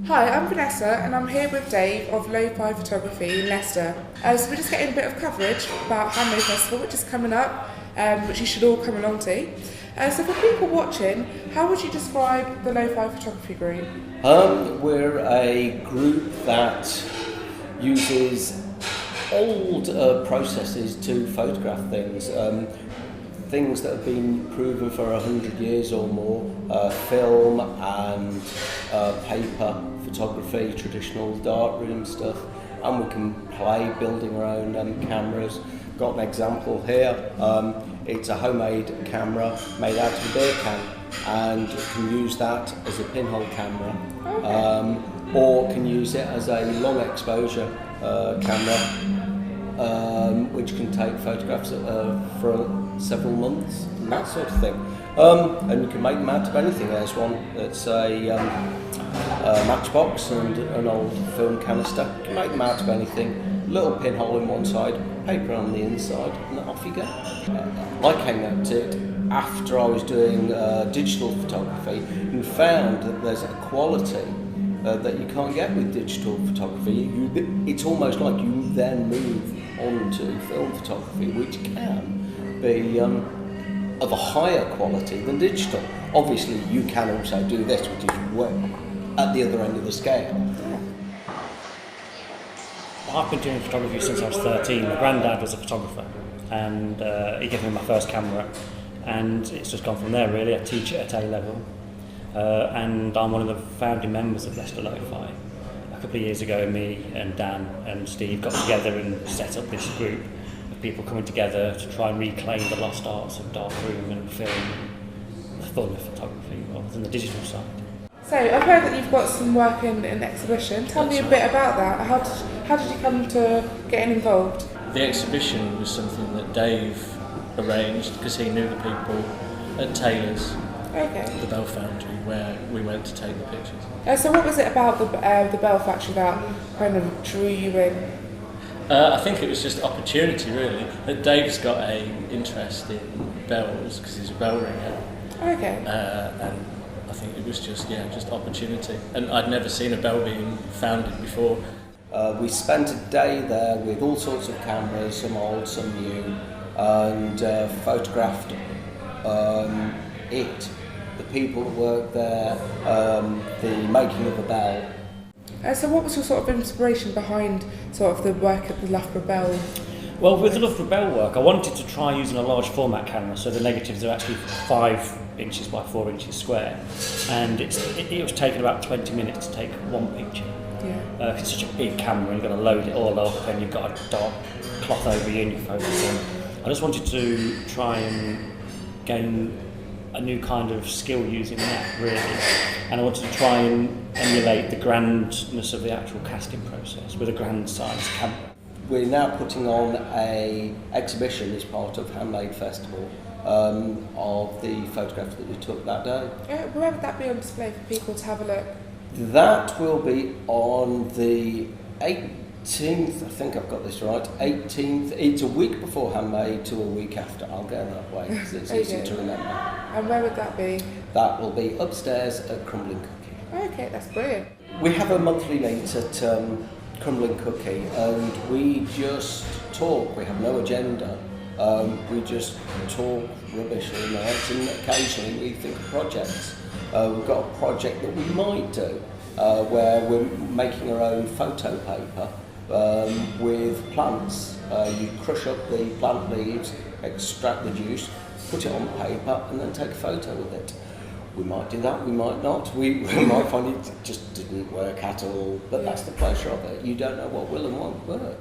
Hi, I'm Vanessa and I'm here with Dave of Lo-Fi Photography in Leicester. So we're just getting a bit of coverage about Handmade Festival, which is coming up, which you should all come along to. So for people watching, how would you describe the Lo-Fi Photography group? We're a group that uses old processes to photograph things. Things that have been proven for 100 years or more, film and paper photography, traditional darkroom stuff, and we can play building our own cameras. Got an example here. It's a homemade camera made out of a beer can, and you can use that as a pinhole camera, or can use it as a long exposure camera, which can take photographs for several months and that sort of thing. And you can make them out of anything. There's one that's a matchbox and an old film canister. You can make them out of anything. Little pinhole in one side, paper on the inside, and off you go. I came at it after I was doing digital photography and found that there's a quality that you can't get with digital photography. It's almost like you then move on to film photography, which can be of a higher quality than digital. Obviously, you can also do this, which is way at the other end of the scale. I've been doing photography since I was 13. My granddad was a photographer, and he gave me my first camera, and it's just gone from there really. I teach at A level, and I'm one of the founding members of Leicester Lo-Fi. A couple of years ago, me and Dan and Steve got together and set up this group of people coming together to try and reclaim the lost arts of darkroom and film and the fun of photography rather than the digital side. So I've heard that you've got some work in an exhibition. Tell me a bit about that. How did you come to getting involved? The exhibition was something that Dave arranged because he knew the people at Taylor's, the Bell Foundry, where we went to take the pictures. So what was it about the Bell Factory that kind of drew you in? I think it was just opportunity really. That Dave's got an interest in bells because he's a bell ringer. And I think it was just opportunity. And I'd never seen a bell being founded before. We spent a day there with all sorts of cameras, some old, some new, and photographed the people that worked there, the making of a bell. So what was your sort of inspiration behind sort of the work at the Loughborough Bell? Well, with the Loughborough Bell work, I wanted to try using a large format camera, so the negatives are actually 5 inches by 4 inches square, and it was taking about 20 minutes to take one picture. Yeah. It's such a big camera, and you've got to load it all up, and you've got a dark cloth over you and you're focusing. I just wanted to try and gain a new kind of skill using that, really, and I wanted to try and emulate the grandness of the actual casting process with a grand size camera. We're now putting on an exhibition as part of Handmade Festival of the photographs that we took that day. Where would that be on display for people to have a look? That will be on the 18th, I think I've got this right, 18th. It's a week before Handmade to a week after. I'll go that way because it's easy to remember. And where would that be? That will be upstairs at Crumblin Cookie. Okay, that's brilliant. We have a monthly meet at Crumblin Cookie, and we just talk. We have no agenda. We just talk rubbish all night, and occasionally we think of projects. We've got a project that we might do where we're making our own photo paper with plants. You crush up the plant leaves, extract the juice, put it on paper, and then take a photo with it. We might do that, we might not. We might find it just didn't work at all, but that's the pleasure of it. You don't know what will and won't work.